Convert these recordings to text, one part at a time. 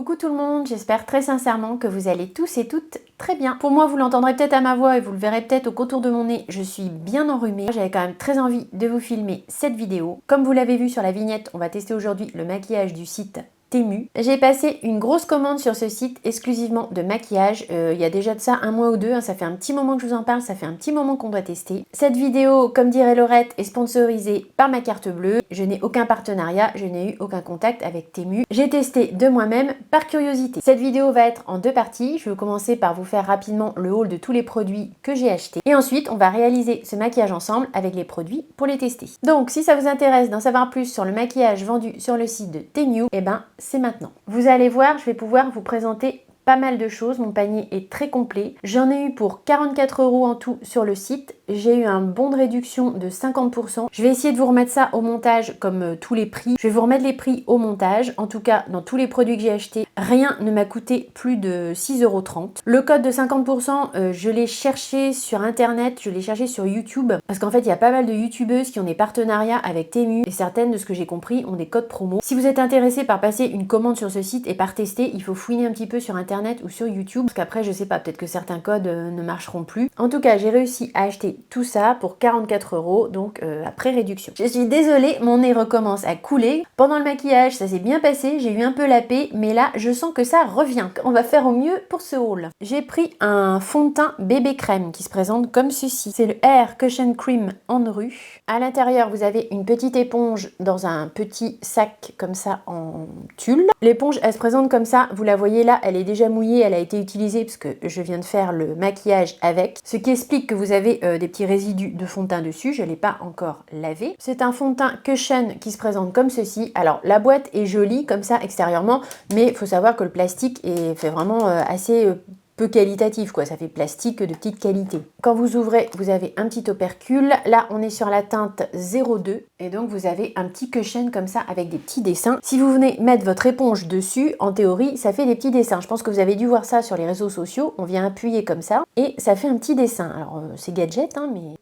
Coucou tout le monde, j'espère très sincèrement que vous allez tous et toutes très bien. Pour moi, vous l'entendrez peut-être à ma voix et vous le verrez peut-être au contour de mon nez, je suis bien enrhumée. J'avais quand même très envie de vous filmer cette vidéo. Comme vous l'avez vu sur la vignette, on va tester aujourd'hui le maquillage du site Temu. J'ai passé une grosse commande sur ce site exclusivement de maquillage. Il y a déjà de ça un mois ou deux, ça fait un petit moment que je vous en parle, ça fait un petit moment qu'on doit tester. Cette vidéo, comme dirait Laurette, est sponsorisée par ma carte bleue. Je n'ai aucun partenariat, je n'ai eu aucun contact avec Temu. J'ai testé de moi-même par curiosité. Cette vidéo va être en deux parties. Je vais commencer par vous faire rapidement le haul de tous les produits que j'ai achetés. Et ensuite, on va réaliser ce maquillage ensemble avec les produits pour les tester. Donc, si ça vous intéresse d'en savoir plus sur le maquillage vendu sur le site de Temu, eh ben, c'est maintenant. Vous allez voir, je vais pouvoir vous présenter pas mal de choses, mon panier est très complet. J'en ai eu pour 44 € en tout sur le site. J'ai eu un bon de réduction de 50%. Je vais essayer de vous remettre ça au montage comme tous les prix. Je vais vous remettre les prix au montage. En tout cas, dans tous les produits que j'ai achetés, rien ne m'a coûté plus de 6,30 €. Le code de 50%, je l'ai cherché sur internet, je l'ai cherché sur YouTube. Parce qu'en fait, il y a pas mal de youtubeuses qui ont des partenariats avec Temu. Et certaines, de ce que j'ai compris, ont des codes promo. Si vous êtes intéressé par passer une commande sur ce site et par tester, il faut fouiner un petit peu sur internet ou sur YouTube, parce qu'après je sais pas, peut-être que certains codes ne marcheront plus. En tout cas, j'ai réussi à acheter tout ça pour 44 €, donc après réduction. Je suis désolée, mon nez recommence à couler. Pendant le maquillage, ça s'est bien passé, j'ai eu un peu la paix, mais là, je sens que ça revient. On va faire au mieux pour ce haul. J'ai pris un fond de teint bébé crème qui se présente comme ceci. C'est le Air Cushion Cream en rue. À l'intérieur, vous avez une petite éponge dans un petit sac comme ça en tulle. L'éponge, elle se présente comme ça, vous la voyez là, elle est déjà mouillée, elle a été utilisée parce que je viens de faire le maquillage avec, ce qui explique que vous avez des petits résidus de fond de teint dessus, je ne l'ai pas encore lavé. C'est un fond de teint Cushion qui se présente comme ceci. Alors la boîte est jolie comme ça extérieurement, mais il faut savoir que le plastique fait vraiment assez peu qualitatif, quoi, ça fait plastique de petite qualité. Quand vous ouvrez, vous avez un petit opercule. Là, on est sur la teinte 02 et donc vous avez un petit cushion comme ça avec des petits dessins. Si vous venez mettre votre éponge dessus, en théorie, ça fait des petits dessins. Je pense que vous avez dû voir ça sur les réseaux sociaux. On vient appuyer comme ça et ça fait un petit dessin. Alors, c'est gadget, hein, mais...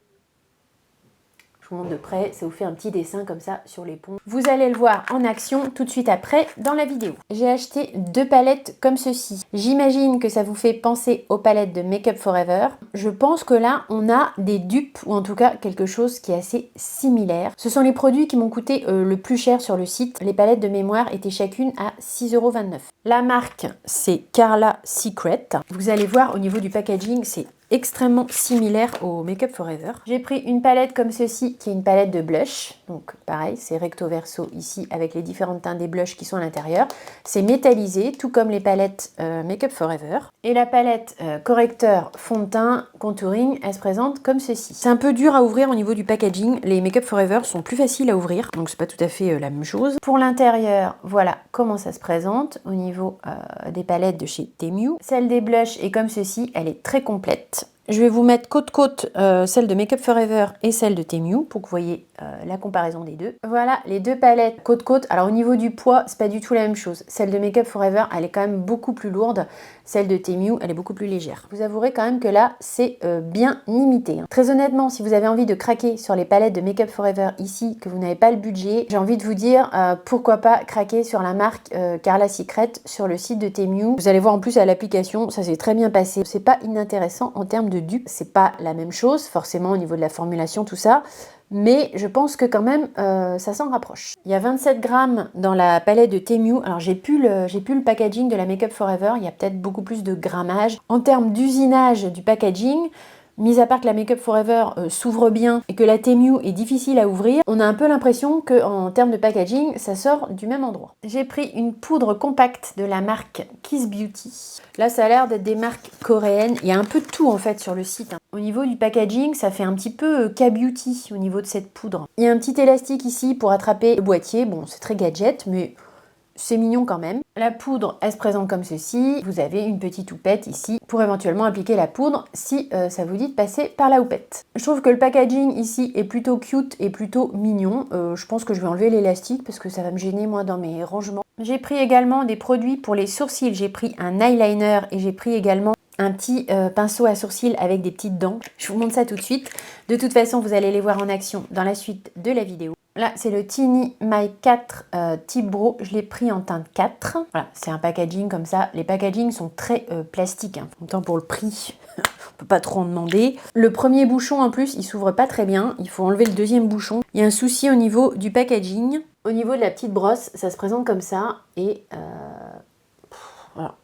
Je vous montre de près, ça vous fait un petit dessin comme ça sur l'éponge. Vous allez le voir en action tout de suite après dans la vidéo. J'ai acheté deux palettes comme ceci. J'imagine que ça vous fait penser aux palettes de Make Up For Ever. Je pense que là, on a des dupes, ou en tout cas quelque chose qui est assez similaire. Ce sont les produits qui m'ont coûté le plus cher sur le site. Les palettes de mémoire étaient chacune à 6,29 €. La marque, c'est Carla Secret. Vous allez voir au niveau du packaging, c'est extrêmement similaire au Make Up For Ever. J'ai pris une palette comme ceci, qui est une palette de blush. Donc pareil, c'est recto verso ici avec les différentes teintes des blushs qui sont à l'intérieur. C'est métallisé, tout comme les palettes Make Up For Ever. Et la palette correcteur fond de teint contouring, elle se présente comme ceci. C'est un peu dur à ouvrir au niveau du packaging. Les Make Up For Ever sont plus faciles à ouvrir, donc c'est pas tout à fait la même chose. Pour l'intérieur, voilà comment ça se présente au niveau des palettes de chez Temu. Celle des blushs est comme ceci, elle est très complète. Je vais vous mettre côte-côte celle de Make Up For Ever et celle de Temu pour que vous voyez la comparaison des deux. Voilà les deux palettes côte-côte. Alors au niveau du poids, c'est pas du tout la même chose. Celle de Make Up For Ever, elle est quand même beaucoup plus lourde. Celle de Temu, elle est beaucoup plus légère. Vous avouerez quand même que là, c'est bien limité. Hein. Très honnêtement, si vous avez envie de craquer sur les palettes de Make Up For Ever ici, que vous n'avez pas le budget, j'ai envie de vous dire pourquoi pas craquer sur la marque Carla Secret sur le site de Temu. Vous allez voir en plus à l'application, ça s'est très bien passé. C'est pas inintéressant en termes de dupe. C'est pas la même chose, forcément au niveau de la formulation, tout ça. Mais je pense que quand même, ça s'en rapproche. Il y a 27 grammes dans la palette de Temu. Alors j'ai plus le packaging de la Make Up For Ever. Il y a peut-être beaucoup plus de grammage. En termes d'usinage du packaging, mis à part que la Make Up For Ever s'ouvre bien et que la Temu est difficile à ouvrir, on a un peu l'impression qu'en termes de packaging, ça sort du même endroit. J'ai pris une poudre compacte de la marque Kiss Beauty. Là, ça a l'air d'être des marques coréennes. Il y a un peu de tout en fait sur le site. Hein. Au niveau du packaging, ça fait un petit peu K-Beauty au niveau de cette poudre. Il y a un petit élastique ici pour attraper le boîtier. Bon, c'est très gadget, mais... c'est mignon quand même. La poudre, elle se présente comme ceci. Vous avez une petite houppette ici pour éventuellement appliquer la poudre si ça vous dit de passer par la houppette. Je trouve que le packaging ici est plutôt cute et plutôt mignon. Je pense que je vais enlever l'élastique parce que ça va me gêner moi dans mes rangements. J'ai pris également des produits pour les sourcils. J'ai pris un eyeliner et j'ai pris également un petit pinceau à sourcils avec des petites dents. Je vous montre ça tout de suite. De toute façon, vous allez les voir en action dans la suite de la vidéo. Là, c'est le Tiny My 4 Tip Brow. Je l'ai pris en teinte 4. Voilà, c'est un packaging comme ça. Les packagings sont très plastiques. En même temps, pour le prix, on peut pas trop en demander. Le premier bouchon, en plus, il s'ouvre pas très bien. Il faut enlever le deuxième bouchon. Il y a un souci au niveau du packaging. Au niveau de la petite brosse, ça se présente comme ça. Et voilà.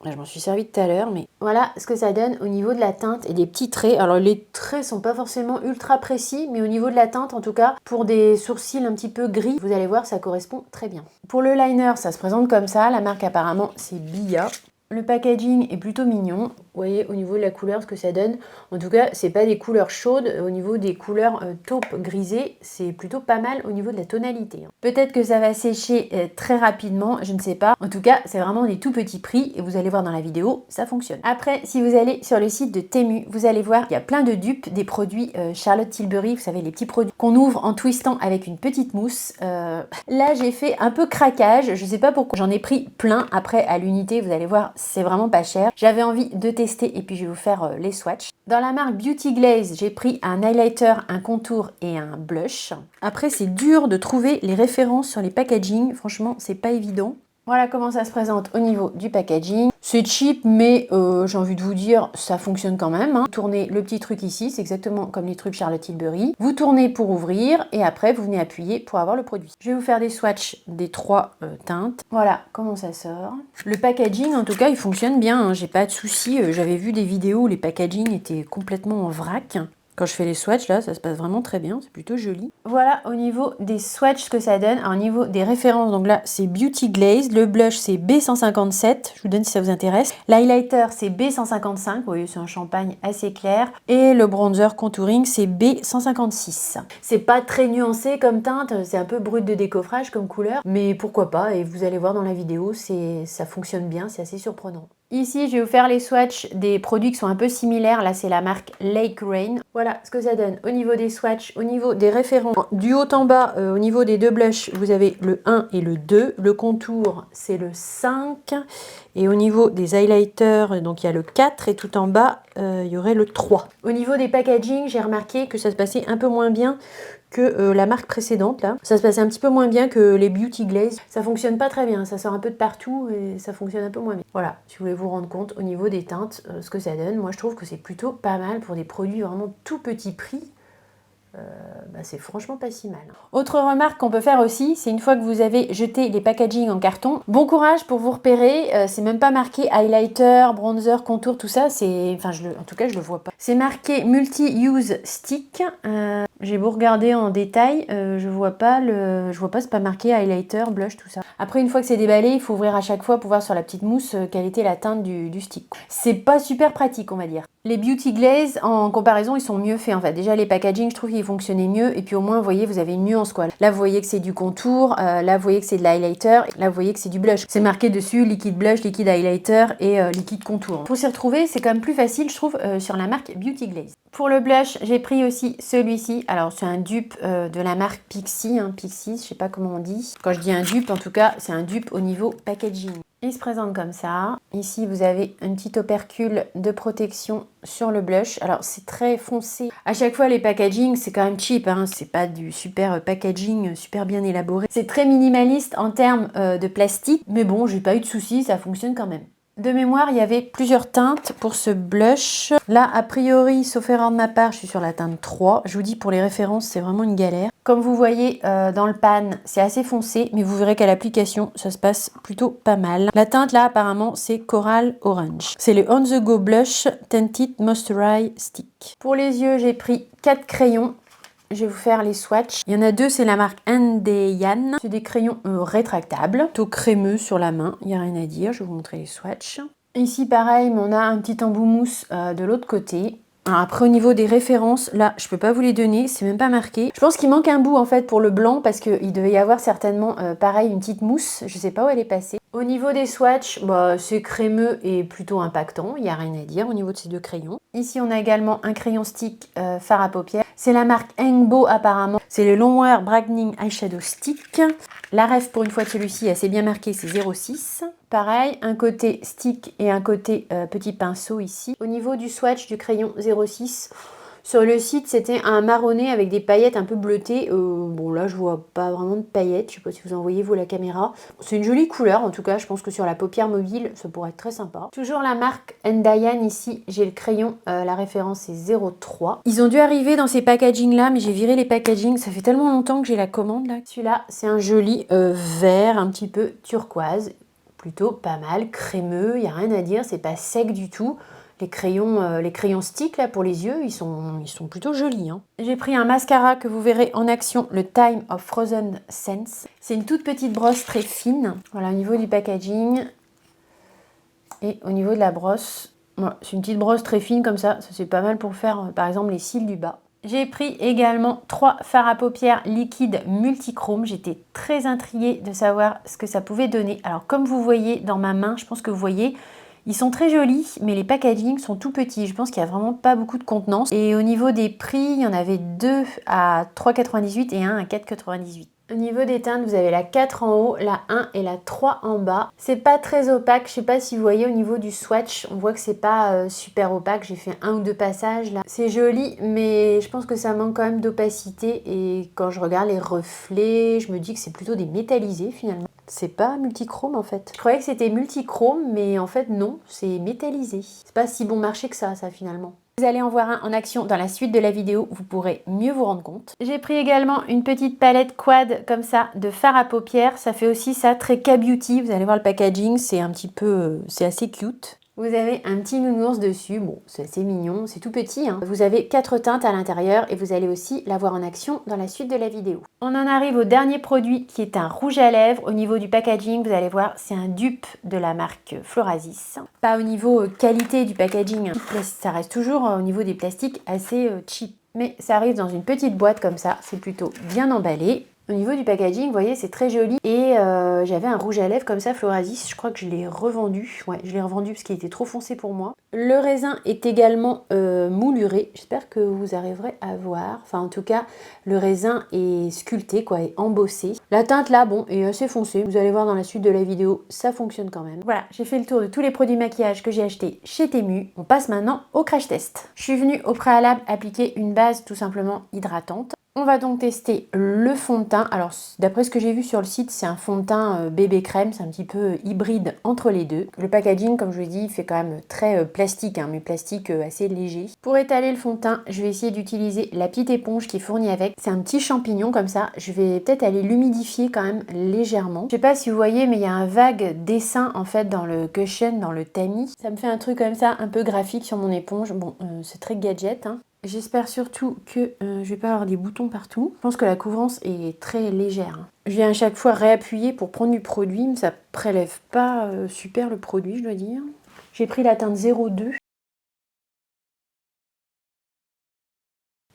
Là, je m'en suis servi tout à l'heure, mais voilà ce que ça donne au niveau de la teinte et des petits traits. Alors, les traits sont pas forcément ultra précis, mais au niveau de la teinte, en tout cas, pour des sourcils un petit peu gris, vous allez voir, ça correspond très bien. Pour le liner, ça se présente comme ça. La marque, apparemment, c'est Bia. Le packaging est plutôt mignon. Vous voyez au niveau de la couleur ce que ça donne. En tout cas, c'est pas des couleurs chaudes. Au niveau des couleurs taupe grisées, c'est plutôt pas mal au niveau de la tonalité. Peut-être que ça va sécher très rapidement, je ne sais pas. En tout cas, c'est vraiment des tout petits prix et vous allez voir dans la vidéo, ça fonctionne. Après, si vous allez sur le site de Temu, vous allez voir qu'il y a plein de dupes des produits Charlotte Tilbury. Vous savez, les petits produits qu'on ouvre en twistant avec une petite mousse. Là, j'ai fait un peu craquage. Je sais pas pourquoi. J'en ai pris plein. Après, à l'unité, vous allez voir, c'est vraiment pas cher. J'avais envie de tester et puis je vais vous faire les swatchs. Dans la marque Beauty Glaze, j'ai pris un highlighter, un contour et un blush. Après, c'est dur de trouver les références sur les packaging. Franchement, c'est pas évident. Voilà comment ça se présente au niveau du packaging. C'est cheap, mais j'ai envie de vous dire, ça fonctionne quand même. Vous tournez le petit truc ici, c'est exactement comme les trucs Charlotte Tilbury. Vous tournez pour ouvrir et après, vous venez appuyer pour avoir le produit. Je vais vous faire des swatchs des 3 teintes. Voilà comment ça sort. Le packaging, en tout cas, il fonctionne bien. J'ai pas de soucis. J'avais vu des vidéos où les packaging étaient complètement en vrac. Quand je fais les swatchs, là, ça se passe vraiment très bien, c'est plutôt joli. Voilà au niveau des swatchs ce que ça donne. Alors, au niveau des références, donc là, c'est Beauty Glaze. Le blush, c'est B157. Je vous donne si ça vous intéresse. L'highlighter, c'est B155. Vous voyez, c'est un champagne assez clair. Et le bronzer contouring, c'est B156. C'est pas très nuancé comme teinte, c'est un peu brut de décoffrage comme couleur. Mais pourquoi pas, et vous allez voir dans la vidéo, ça fonctionne bien, c'est assez surprenant. Ici, je vais vous faire les swatchs des produits qui sont un peu similaires. Là, c'est la marque Lake Rain. Voilà ce que ça donne au niveau des swatchs, au niveau des références. Du haut en bas, au niveau des deux blushs, vous avez le 1 et le 2. Le contour, c'est le 5. Et au niveau des highlighters, donc il y a le 4. Et tout en bas, il y aurait le 3. Au niveau des packaging, j'ai remarqué que ça se passait un peu moins bien que la marque précédente là. Ça se passait un petit peu moins bien que les Beauty Glaze. Ça fonctionne pas très bien, ça sort un peu de partout et ça fonctionne un peu moins bien. Voilà, si vous voulez vous rendre compte au niveau des teintes, ce que ça donne. Moi je trouve que c'est plutôt pas mal pour des produits vraiment tout petit prix. C'est franchement pas si mal. Autre remarque qu'on peut faire aussi, c'est une fois que vous avez jeté les packaging en carton, bon courage pour vous repérer. C'est même pas marqué highlighter, bronzer, contour, tout ça. En tout cas, je le vois pas. C'est marqué multi-use stick. J'ai beau regarder en détail, je vois pas, c'est pas marqué highlighter, blush, tout ça. Après, une fois que c'est déballé, il faut ouvrir à chaque fois pour voir sur la petite mousse quelle était la teinte du stick. C'est pas super pratique, on va dire. Les Beauty Glaze, en comparaison, ils sont mieux faits en fait. Déjà, les packaging, je trouve qu'ils fonctionnaient mieux. Et puis au moins, vous voyez, vous avez une nuance quoi. Là, vous voyez que c'est du contour. Là, vous voyez que c'est de l'highlighter. Là, vous voyez que c'est du blush. C'est marqué dessus liquide blush, liquide highlighter et liquide contour. Pour s'y retrouver, c'est quand même plus facile, je trouve, sur la marque Beauty Glaze. Pour le blush, j'ai pris aussi celui-ci. Alors, c'est un dupe de la marque Pixi. Pixi, je sais pas comment on dit. Quand je dis un dupe, en tout cas, c'est un dupe au niveau packaging. Il se présente comme ça. Ici, vous avez un petit opercule de protection sur le blush. Alors, c'est très foncé. À chaque fois, les packaging, c'est quand même cheap. C'est pas du super packaging super bien élaboré. C'est très minimaliste en termes de plastique. Mais bon, j'ai pas eu de soucis, ça fonctionne quand même. De mémoire, il y avait plusieurs teintes pour ce blush. Là, a priori, sauf erreur de ma part, je suis sur la teinte 3. Je vous dis, pour les références, c'est vraiment une galère. Comme vous voyez dans le pan, c'est assez foncé, mais vous verrez qu'à l'application, ça se passe plutôt pas mal. La teinte, là, apparemment, c'est Coral Orange. C'est le On The Go Blush Tinted Moisturize Stick. Pour les yeux, j'ai pris 4 crayons. Je vais vous faire les swatchs. Il y en a 2, c'est la marque Andeyan. C'est des crayons rétractables, plutôt crémeux sur la main. Il n'y a rien à dire, je vais vous montrer les swatchs. Ici, pareil, mais on a un petit embout mousse de l'autre côté. Alors après, au niveau des références, là, je peux pas vous les donner, c'est même pas marqué. Je pense qu'il manque un bout en fait pour le blanc parce qu'il devait y avoir certainement, pareil, une petite mousse. Je sais pas où elle est passée. Au niveau des swatchs, c'est crémeux et plutôt impactant. Il n'y a rien à dire au niveau de ces deux crayons. Ici, on a également un crayon stick fard à paupières. C'est la marque Engbo apparemment. C'est le Longwear Brightening Eyeshadow Stick. La ref pour une fois de celui-ci assez bien marqué, c'est 0,6. Pareil, un côté stick et un côté petit pinceau ici. Au niveau du swatch du crayon 0,6, sur le site c'était un marronné avec des paillettes un peu bleutées. Bon là je vois pas vraiment de paillettes, je sais pas si vous en voyez vous la caméra. C'est une jolie couleur en tout cas, je pense que sur la paupière mobile ça pourrait être très sympa. Toujours la marque Ndayan ici, j'ai le crayon, la référence c'est 0,3. Ils ont dû arriver dans ces packaging là, mais j'ai viré les packaging, ça fait tellement longtemps que j'ai la commande là. Celui-là c'est un joli vert un petit peu turquoise, plutôt pas mal, crémeux, il n'y a rien à dire, c'est pas sec du tout. Les crayons stick là pour les yeux, ils sont plutôt jolis. Hein. J'ai pris un mascara que vous verrez en action, le Time of Frozen Sense. C'est une toute petite brosse très fine. Voilà, au niveau du packaging et au niveau de la brosse, voilà, c'est une petite brosse très fine comme ça c'est pas mal pour faire par exemple les cils du bas. J'ai pris également 3 fards à paupières liquides multichrome. J'étais très intriguée de savoir ce que ça pouvait donner. Alors comme vous voyez dans ma main, je pense que vous voyez, ils sont très jolis, mais les packaging sont tout petits. Je pense qu'il n'y a vraiment pas beaucoup de contenance. Et au niveau des prix, il y en avait 2 à 3,98 et un à 4,98. Au niveau des teintes, vous avez la 4 en haut, la 1 et la 3 en bas. C'est pas très opaque, je sais pas si vous voyez au niveau du swatch, on voit que c'est pas super opaque. J'ai fait 1 ou 2 passages là. C'est joli, mais je pense que ça manque quand même d'opacité. Et quand je regarde les reflets, je me dis que c'est plutôt des métallisés finalement. C'est pas multichrome en fait. Je croyais que c'était multichrome, mais en fait non, c'est métallisé. C'est pas si bon marché que ça finalement. Vous allez en voir un en action dans la suite de la vidéo, vous pourrez mieux vous rendre compte. J'ai pris également une petite palette quad comme ça de fard à paupières. Ça fait aussi ça très K-beauty. Vous allez voir le packaging, c'est un petit peu, c'est assez cute. Vous avez un petit nounours dessus, bon c'est assez mignon, c'est tout petit. Hein. Vous avez 4 teintes à l'intérieur et vous allez aussi la voir en action dans la suite de la vidéo. On en arrive au dernier produit qui est un rouge à lèvres. Au niveau du packaging, vous allez voir, c'est un dupe de la marque Florasis. Pas au niveau qualité du packaging, hein. Ça reste toujours au niveau des plastiques assez cheap. Mais ça arrive dans une petite boîte comme ça, c'est plutôt bien emballé. Au niveau du packaging, vous voyez, c'est très joli. Et j'avais un rouge à lèvres comme ça, Florasis. Je crois que je l'ai revendu. Ouais, je l'ai revendu parce qu'il était trop foncé pour moi. Le raisin est également mouluré. J'espère que vous arriverez à voir. Enfin, en tout cas, le raisin est sculpté, quoi, est embossé. La teinte, là, bon, est assez foncée. Vous allez voir dans la suite de la vidéo, ça fonctionne quand même. Voilà, j'ai fait le tour de tous les produits maquillage que j'ai achetés chez Temu. On passe maintenant au crash test. Je suis venue au préalable appliquer une base tout simplement hydratante. On va donc tester le fond de teint. Alors, d'après ce que j'ai vu sur le site, c'est un fond de teint bébé crème. C'est un petit peu hybride entre les deux. Le packaging, comme je vous l'ai dit, fait quand même très plastique, hein, mais plastique assez léger. Pour étaler le fond de teint, je vais essayer d'utiliser la petite éponge qui est fournie avec. C'est un petit champignon comme ça. Je vais peut-être aller l'humidifier quand même légèrement. Je sais pas si vous voyez, mais il y a un vague dessin en fait dans le cushion, dans le tamis. Ça me fait un truc comme ça, un peu graphique sur mon éponge. Bon, c'est très gadget, hein. J'espère surtout que je vais pas avoir des boutons partout. Je pense que la couvrance est très légère. Je viens à chaque fois réappuyer pour prendre du produit, mais ça prélève pas super le produit, je dois dire. J'ai pris la teinte 02.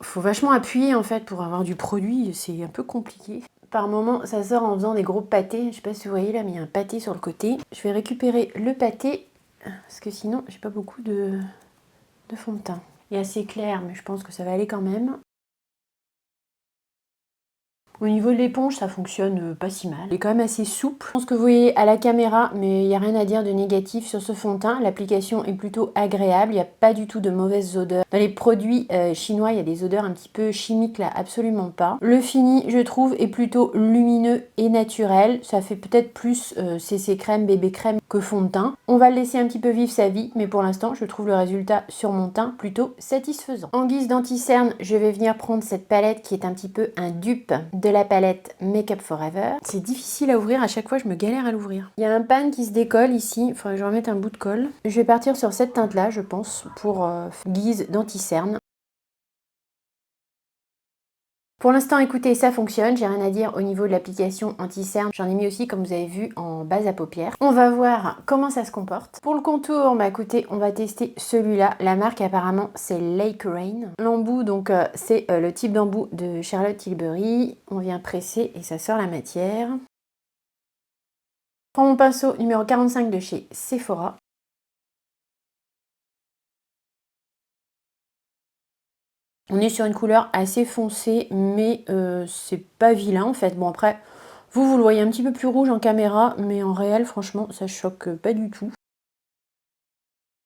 Faut vachement appuyer en fait pour avoir du produit, c'est un peu compliqué. Par moment, ça sort en faisant des gros pâtés. Je sais pas si vous voyez là, mais il y a un pâté sur le côté. Je vais récupérer le pâté, parce que sinon, j'ai pas beaucoup de fond de teint. Il est assez clair, mais je pense que ça va aller quand même. Au niveau de l'éponge, ça fonctionne pas si mal. Il est quand même assez souple. Je pense que vous voyez à la caméra, mais il n'y a rien à dire de négatif sur ce fond de teint. L'application est plutôt agréable, il n'y a pas du tout de mauvaises odeurs. Dans les produits chinois, il y a des odeurs un petit peu chimiques là, absolument pas. Le fini, je trouve, est plutôt lumineux et naturel. Ça fait peut-être plus CC crème, bébé crème que fond de teint. On va le laisser un petit peu vivre sa vie, mais pour l'instant, je trouve le résultat sur mon teint plutôt satisfaisant. En guise d'anti-cerne, je vais venir prendre cette palette qui est un petit peu un dupe de la palette Make Up Forever. C'est difficile à ouvrir, à chaque fois je me galère à l'ouvrir. Il y a un pan qui se décolle ici, il faudrait que je remette un bout de colle. Je vais partir sur cette teinte là je pense pour guise d'anti-cerne. Pour l'instant, écoutez, ça fonctionne, j'ai rien à dire au niveau de l'application anti-cerne. J'en ai mis aussi, comme vous avez vu, en base à paupières. On va voir comment ça se comporte. Pour le contour, bah écoutez, on va tester celui-là. La marque apparemment, c'est Lake Rain. L'embout, donc c'est le type d'embout de Charlotte Tilbury. On vient presser et ça sort la matière. Je prends mon pinceau numéro 45 de chez Sephora. On est sur une couleur assez foncée, mais c'est pas vilain en fait. Bon après, vous le voyez un petit peu plus rouge en caméra, mais en réel, franchement, ça choque pas du tout.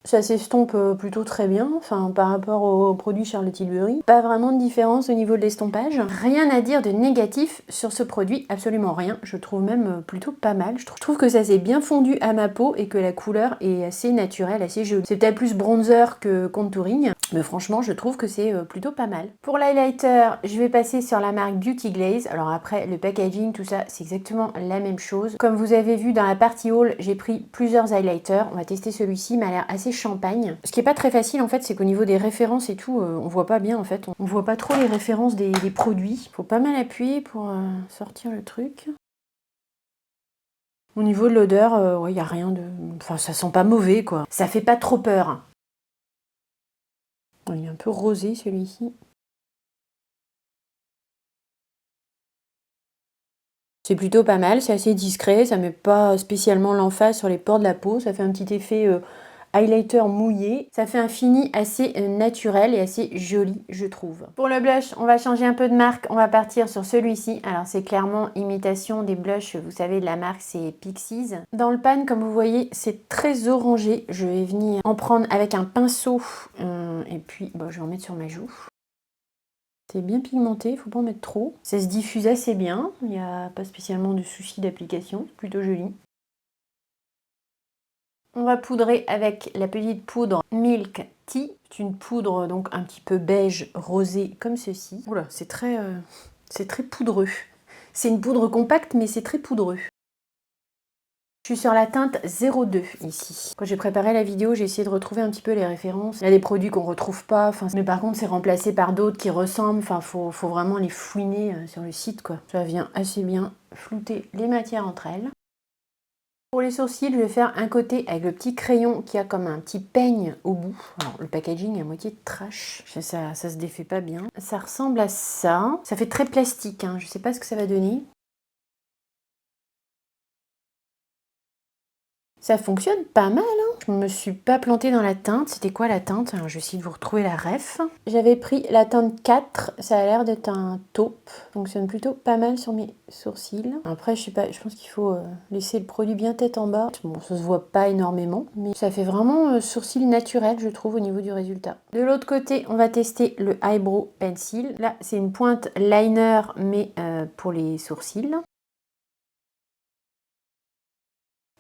Ça s'estompe plutôt très bien, enfin par rapport au produit Charlotte Tilbury. Pas vraiment de différence au niveau de l'estompage. Rien à dire de négatif sur ce produit, absolument rien. Je trouve même plutôt pas mal. Je trouve que ça s'est bien fondu à ma peau et que la couleur est assez naturelle, assez jolie. C'est peut-être plus bronzer que contouring, mais franchement je trouve que c'est plutôt pas mal. Pour l'highlighter, je vais passer sur la marque Beauty Glaze. Alors après, le packaging, tout ça, c'est exactement la même chose. Comme vous avez vu dans la partie haul, j'ai pris plusieurs highlighters. On va tester celui-ci, il m'a l'air assez champagne. Ce qui est pas très facile en fait, c'est qu'au niveau des références et tout, on voit pas bien en fait. On voit pas trop les références des produits. Faut pas mal appuyer pour sortir le truc. Au niveau de l'odeur, ouais, y a rien de... Enfin, ça sent pas mauvais quoi. Ça fait pas trop peur. Il est un peu rosé celui-ci. C'est plutôt pas mal, c'est assez discret, ça met pas spécialement l'emphase sur les pores de la peau, ça fait un petit effet highlighter mouillé. Ça fait un fini assez naturel et assez joli, je trouve. Pour le blush, on va changer un peu de marque. On va partir sur celui-ci. Alors, c'est clairement imitation des blushs, vous savez, de la marque, c'est Pixies. Dans le pan, comme vous voyez, c'est très orangé. Je vais venir en prendre avec un pinceau et puis, bon, je vais en mettre sur ma joue. C'est bien pigmenté, il ne faut pas en mettre trop. Ça se diffuse assez bien, il n'y a pas spécialement de souci d'application, plutôt joli. On va poudrer avec la petite poudre Milk Tea. C'est une poudre donc un petit peu beige rosé comme ceci. Oula, c'est très poudreux. C'est une poudre compacte mais c'est très poudreux. Je suis sur la teinte 02 ici. Quand j'ai préparé la vidéo, j'ai essayé de retrouver un petit peu les références. Il y a des produits qu'on retrouve pas, mais par contre c'est remplacé par d'autres qui ressemblent. Enfin, faut vraiment les fouiner sur le site quoi. Ça vient assez bien flouter les matières entre elles. Pour les sourcils, je vais faire un côté avec le petit crayon qui a comme un petit peigne au bout. Alors, le packaging est à moitié trash, ça se défait pas bien. Ça ressemble à ça. Ça fait très plastique, hein. Je sais pas ce que ça va donner. Ça fonctionne pas mal, hein. Je me suis pas plantée dans la teinte. C'était quoi la teinte? Alors, je vais essayer de vous retrouver la ref. J'avais pris la teinte 4. Ça a l'air d'être un taupe. Ça fonctionne plutôt pas mal sur mes sourcils. Après, je sais pas, je pense qu'il faut laisser le produit bien tête en bas. Bon, ça se voit pas énormément, mais ça fait vraiment sourcil naturel, je trouve, au niveau du résultat. De l'autre côté, on va tester le Eyebrow Pencil. Là, c'est une pointe liner, mais pour les sourcils.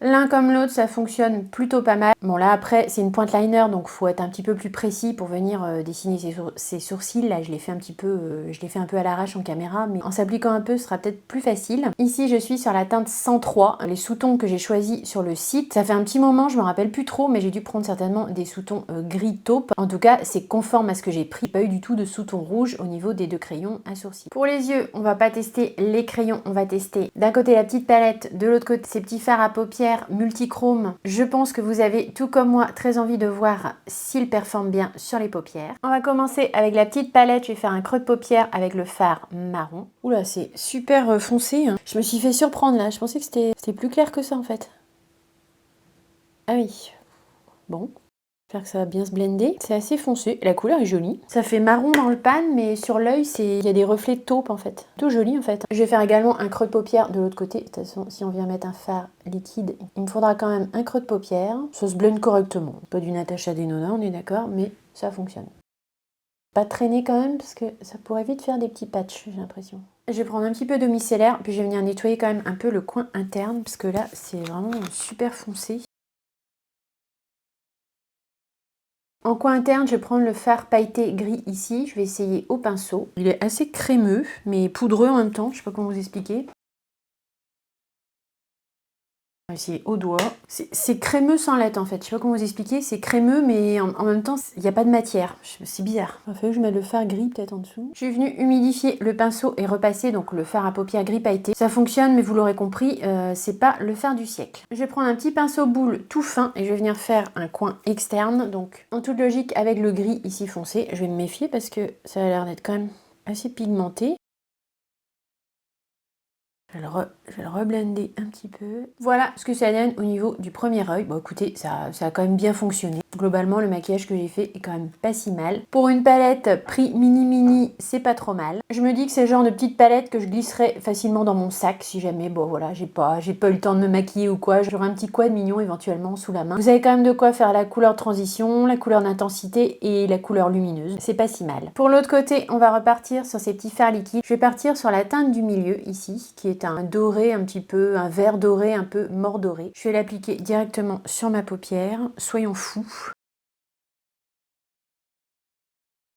L'un comme l'autre, ça fonctionne plutôt pas mal. Bon là après, c'est une pointe liner, donc il faut être un petit peu plus précis pour venir dessiner ses sourcils. Là, je l'ai fait un petit peu, à l'arrache en caméra, mais en s'appliquant un peu, ce sera peut-être plus facile. Ici, je suis sur la teinte 103. Les sous-tons que j'ai choisis sur le site, ça fait un petit moment, je me rappelle plus trop, mais j'ai dû prendre certainement des sous-tons gris taupe. En tout cas, c'est conforme à ce que j'ai pris. Pas eu du tout de sous-tons rouges au niveau des deux crayons à sourcils. Pour les yeux, on va pas tester les crayons, on va tester d'un côté la petite palette, de l'autre côté ces petits fards à paupières multichrome. Je pense que vous avez, tout comme moi, très envie de voir s'il performe bien sur les paupières. On va commencer avec la petite palette. Je vais faire un creux de paupière avec le fard marron. Oula, c'est super foncé, hein. Je me suis fait surprendre là. Je pensais que c'était plus clair que ça en fait. Ah oui. Bon. J'espère que ça va bien se blender. C'est assez foncé. La couleur est jolie. Ça fait marron dans le pan, mais sur l'œil, il y a des reflets de taupe en fait. Tout joli en fait. Je vais faire également un creux de paupière de l'autre côté. De toute façon, si on vient mettre un fard liquide, il me faudra quand même un creux de paupière. Ça se blende correctement. Pas du Natasha Denona, on est d'accord, mais ça fonctionne. Pas traîner quand même, parce que ça pourrait vite faire des petits patchs, j'ai l'impression. Je vais prendre un petit peu de micellaire, puis je vais venir nettoyer quand même un peu le coin interne, parce que là, c'est vraiment super foncé. En coin interne, je vais prendre le fard pailleté gris ici. Je vais essayer au pinceau. Il est assez crémeux, mais poudreux en même temps. Je ne sais pas comment vous expliquer. On va essayer au doigt. C'est crémeux sans l'être en fait. Je ne sais pas comment vous expliquer. C'est crémeux, mais en même temps, il n'y a pas de matière. C'est bizarre. Il va falloir que je mette le fard gris peut-être en dessous. Je suis venue humidifier le pinceau et repasser donc le fard à paupières gris pailleté. Ça fonctionne, mais vous l'aurez compris, c'est pas le fard du siècle. Je vais prendre un petit pinceau boule tout fin et je vais venir faire un coin externe. Donc en toute logique avec le gris ici foncé. Je vais me méfier parce que ça a l'air d'être quand même assez pigmenté. Je vais le reblender un petit peu. Voilà ce que ça donne au niveau du premier œil. Bon écoutez, ça a quand même bien fonctionné. Globalement, le maquillage que j'ai fait est quand même pas si mal. Pour une palette prix mini, c'est pas trop mal. Je me dis que c'est le genre de petite palette que je glisserais facilement dans mon sac si jamais, bon voilà, j'ai pas eu le temps de me maquiller ou quoi. J'aurai un petit quad mignon éventuellement sous la main. Vous avez quand même de quoi faire la couleur de transition, la couleur d'intensité et la couleur lumineuse. C'est pas si mal. Pour l'autre côté, on va repartir sur ces petits fards liquides. Je vais partir sur la teinte du milieu ici, qui est un doré un petit peu, un vert doré un peu mordoré. Je vais l'appliquer directement sur ma paupière. Soyons fous.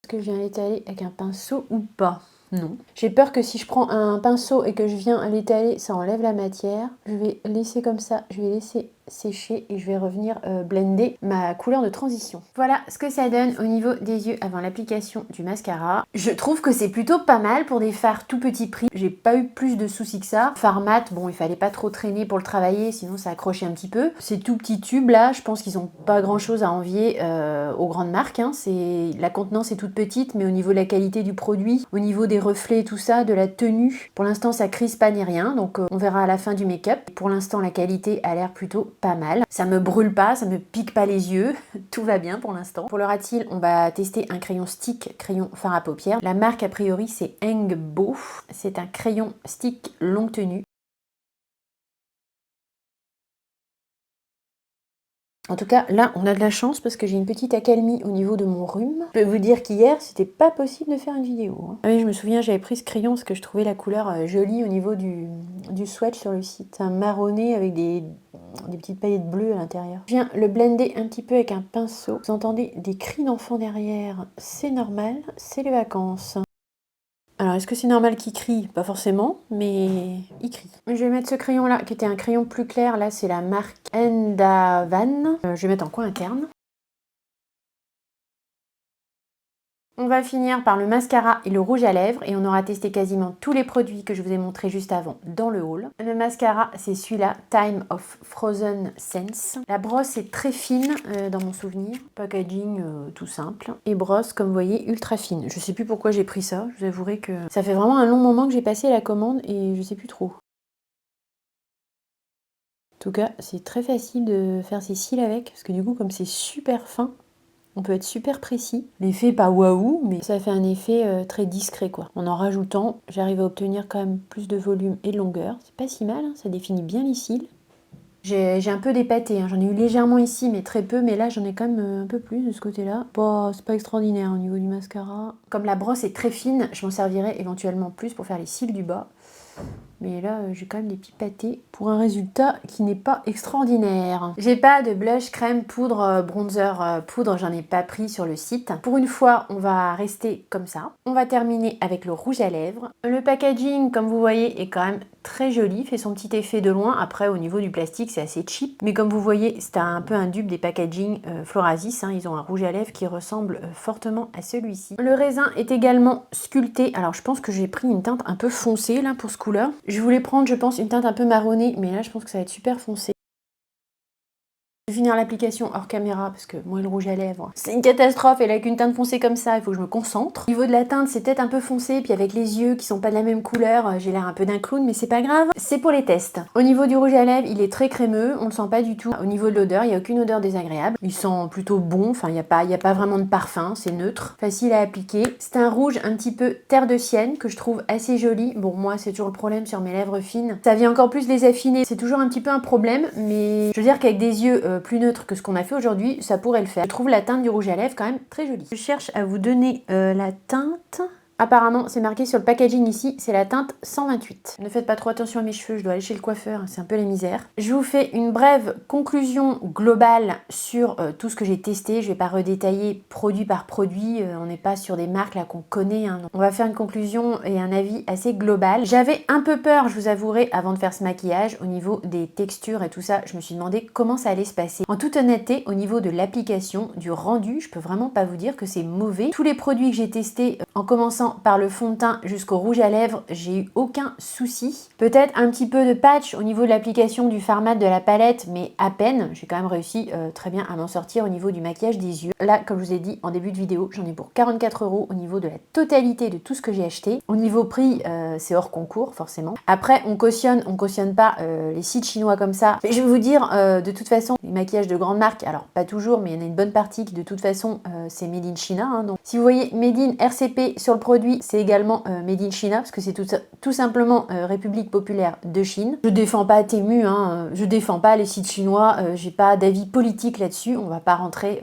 Est-ce que je viens l'étaler avec un pinceau ou pas? Non. J'ai peur que si je prends un pinceau et que je viens l'étaler, ça enlève la matière. Je vais laisser comme ça, je vais laisser sécher et je vais revenir blender ma couleur de transition. Voilà ce que ça donne au niveau des yeux avant l'application du mascara. Je trouve que c'est plutôt pas mal pour des fards tout petit prix. J'ai pas eu plus de soucis que ça. Fard mat, bon il fallait pas trop traîner pour le travailler, sinon ça accrochait un petit peu. Ces tout petits tubes là, je pense qu'ils ont pas grand chose à envier aux grandes marques. Hein. La contenance est toute petite, mais au niveau de la qualité du produit, au niveau des reflets, tout ça, de la tenue, pour l'instant ça crispe pas ni rien, donc on verra à la fin du make-up. Pour l'instant la qualité a l'air plutôt pas mal. Ça me brûle pas, ça me pique pas les yeux, tout va bien pour l'instant. Pour le ras de cils, on va tester un crayon stick, crayon fard à paupières. La marque a priori c'est Engbo, c'est un crayon stick longue tenue. En tout cas, là, on a de la chance parce que j'ai une petite accalmie au niveau de mon rhume. Je peux vous dire qu'hier, c'était pas possible de faire une vidéo. Hein. Ah oui, je me souviens, j'avais pris ce crayon parce que je trouvais la couleur jolie au niveau du swatch sur le site. C'est un marronné avec des petites paillettes bleues à l'intérieur. Je viens le blender un petit peu avec un pinceau. Vous entendez des cris d'enfants derrière. C'est normal, c'est les vacances. Alors, est-ce que c'est normal qu'il crie? Pas forcément, mais il crie. Je vais mettre ce crayon-là, qui était un crayon plus clair. Là, c'est la marque Endavan. Je vais mettre en coin interne. On va finir par le mascara et le rouge à lèvres et on aura testé quasiment tous les produits que je vous ai montrés juste avant dans le haul. Le mascara, c'est celui-là, Time of Frozen Sense. La brosse est très fine dans mon souvenir. Packaging tout simple. Et brosse, comme vous voyez, ultra fine. Je sais plus pourquoi j'ai pris ça. Je vous avouerai que ça fait vraiment un long moment que j'ai passé la commande et je sais plus trop. En tout cas, c'est très facile de faire ses cils avec parce que du coup, comme c'est super fin, on peut être super précis. L'effet pas waouh, mais ça fait un effet très discret quoi. En rajoutant, j'arrive à obtenir quand même plus de volume et de longueur. C'est pas si mal, hein, ça définit bien les cils. J'ai un peu dépaté, hein. J'en ai eu légèrement ici, mais très peu. Mais là, j'en ai quand même un peu plus de ce côté-là. Bon, c'est pas extraordinaire au niveau du mascara. Comme la brosse est très fine, je m'en servirai éventuellement plus pour faire les cils du bas. Mais là, j'ai quand même des petits pâtés pour un résultat qui n'est pas extraordinaire. J'ai pas de blush, crème, poudre, bronzer, poudre, j'en ai pas pris sur le site. Pour une fois, on va rester comme ça. On va terminer avec le rouge à lèvres. Le packaging, comme vous voyez, est quand même très joli, fait son petit effet de loin. Après, au niveau du plastique, c'est assez cheap. Mais comme vous voyez, c'est un peu un dupe des packaging Florasis. Hein. Ils ont un rouge à lèvres qui ressemble fortement à celui-ci. Le raisin est également sculpté. Alors, je pense que j'ai pris une teinte un peu foncée là pour ce couleur. Je voulais prendre, je pense, une teinte un peu marronnée, mais là, je pense que ça va être super foncé. Je vais finir l'application hors caméra parce que moi le rouge à lèvres c'est une catastrophe et là avec une teinte foncée comme ça il faut que je me concentre. Au niveau de la teinte c'est peut-être un peu foncé puis avec les yeux qui sont pas de la même couleur j'ai l'air un peu d'un clown mais c'est pas grave. C'est pour les tests. Au niveau du rouge à lèvres il est très crémeux, on le sent pas du tout. Au niveau de l'odeur il n'y a aucune odeur désagréable. Il sent plutôt bon, enfin il n'y a pas vraiment de parfum, c'est neutre, facile à appliquer. C'est un rouge un petit peu terre de sienne que je trouve assez joli. Bon moi c'est toujours le problème sur mes lèvres fines. Ça vient encore plus les affiner, c'est toujours un petit peu un problème mais je veux dire qu'avec des yeux plus neutre que ce qu'on a fait aujourd'hui, ça pourrait le faire. Je trouve la teinte du rouge à lèvres quand même très jolie. Je cherche à vous donner la teinte. Apparemment, c'est marqué sur le packaging ici, c'est la teinte 128. Ne faites pas trop attention à mes cheveux, je dois aller chez le coiffeur, c'est un peu la misère. Je vous fais une brève conclusion globale sur tout ce que j'ai testé. Je vais pas redétailler produit par produit, on n'est pas sur des marques là qu'on connaît. Hein. On va faire une conclusion et un avis assez global. J'avais un peu peur, je vous avouerai, avant de faire ce maquillage, au niveau des textures et tout ça, je me suis demandé comment ça allait se passer. En toute honnêteté, au niveau de l'application, du rendu, je peux vraiment pas vous dire que c'est mauvais. Tous les produits que j'ai testés, en commençant passant par le fond de teint jusqu'au rouge à lèvres, j'ai eu aucun souci. Peut-être un petit peu de patch au niveau de l'application du format de la palette, mais à peine. J'ai quand même réussi très bien à m'en sortir au niveau du maquillage des yeux. Là, comme je vous ai dit en début de vidéo, j'en ai pour 44 € au niveau de la totalité de tout ce que j'ai acheté. Au niveau prix, c'est hors concours, forcément. Après, on cautionne pas les sites chinois comme ça. Mais je vais vous dire, de toute façon, les maquillages de grandes marques, alors pas toujours, mais il y en a une bonne partie qui de toute façon, c'est made in China. Hein, donc, si vous voyez made in RCP sur le produit, c'est également made in China, parce que c'est tout simplement République populaire de Chine. Je défends pas Temu, hein, je défends pas les sites chinois, j'ai pas d'avis politique là-dessus, on va pas rentrer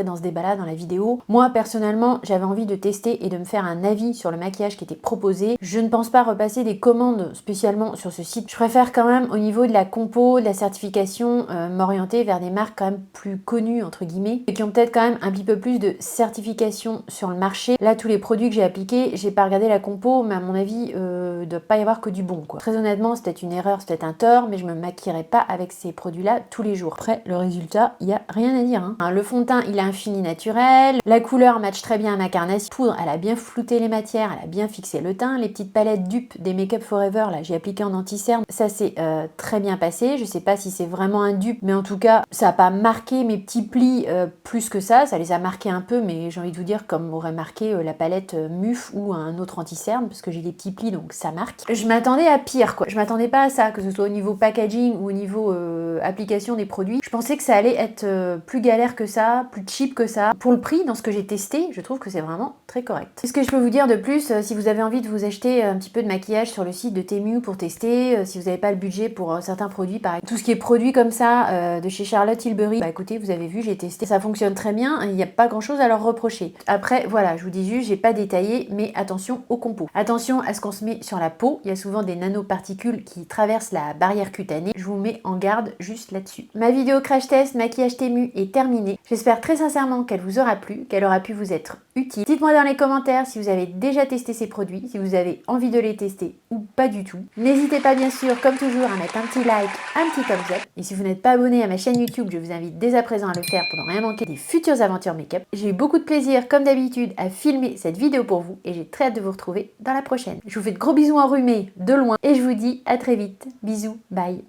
dans ce débat-là dans la vidéo. Moi, personnellement, j'avais envie de tester et de me faire un avis sur le maquillage qui était proposé. Je ne pense pas repasser des commandes spécialement sur ce site. Je préfère quand même, au niveau de la compo, de la certification, m'orienter vers des marques quand même plus connues, entre guillemets, et qui ont peut-être quand même un petit peu plus de certification sur le marché. Là, tous les produits que j'ai appliqués, j'ai pas regardé la compo, mais à mon avis, il doit pas y avoir que du bon, quoi. Très honnêtement, c'est peut-être une erreur, c'est peut-être un tort, mais je me maquillerai pas avec ces produits-là tous les jours. Après, le résultat, il y a rien à dire. Hein. Le fond de teint, il a un fini naturel. La couleur match très bien à ma carnation. Poudre, elle a bien flouté les matières, elle a bien fixé le teint. Les petites palettes dupes des Make Up Forever, là, j'ai appliqué en anti-cerne. Ça s'est très bien passé. Je sais pas si c'est vraiment un dupe, mais en tout cas, ça a pas marqué mes petits plis plus que ça. Ça les a marqués un peu, mais j'ai envie de vous dire comme aurait marqué la palette Muf ou un autre anti-cerne, parce que j'ai des petits plis, donc ça marque. Je m'attendais à pire, quoi. Je m'attendais pas à ça, que ce soit au niveau packaging ou au niveau application des produits. Je pensais que ça allait être plus galère que ça, plus cheap que ça. Pour le prix, dans ce que j'ai testé, je trouve que c'est vraiment très correct. Qu'est-ce que je peux vous dire de plus si vous avez envie de vous acheter un petit peu de maquillage sur le site de Temu pour tester, si vous n'avez pas le budget pour certains produits, par exemple tout ce qui est produit comme ça de chez Charlotte Tilbury, bah écoutez, vous avez vu, j'ai testé, ça fonctionne très bien, il n'y a pas grand chose à leur reprocher. Après, voilà, je vous dis juste, j'ai pas détaillé, mais attention aux compos. Attention à ce qu'on se met sur la peau, il y a souvent des nanoparticules qui traversent la barrière cutanée, je vous mets en garde juste là-dessus. Ma vidéo crash test maquillage Temu est terminée. J'espère très sincèrement qu'elle vous aura plu, qu'elle aura pu vous être utile. Dites-moi dans les commentaires si vous avez déjà testé ces produits, si vous avez envie de les tester ou pas du tout. N'hésitez pas bien sûr, comme toujours, à mettre un petit like, un petit thumbs up. Et si vous n'êtes pas abonné à ma chaîne YouTube, je vous invite dès à présent à le faire pour ne rien manquer des futures aventures make-up. J'ai eu beaucoup de plaisir, comme d'habitude, à filmer cette vidéo pour vous et j'ai très hâte de vous retrouver dans la prochaine. Je vous fais de gros bisous enrhumés de loin et je vous dis à très vite. Bisous, bye.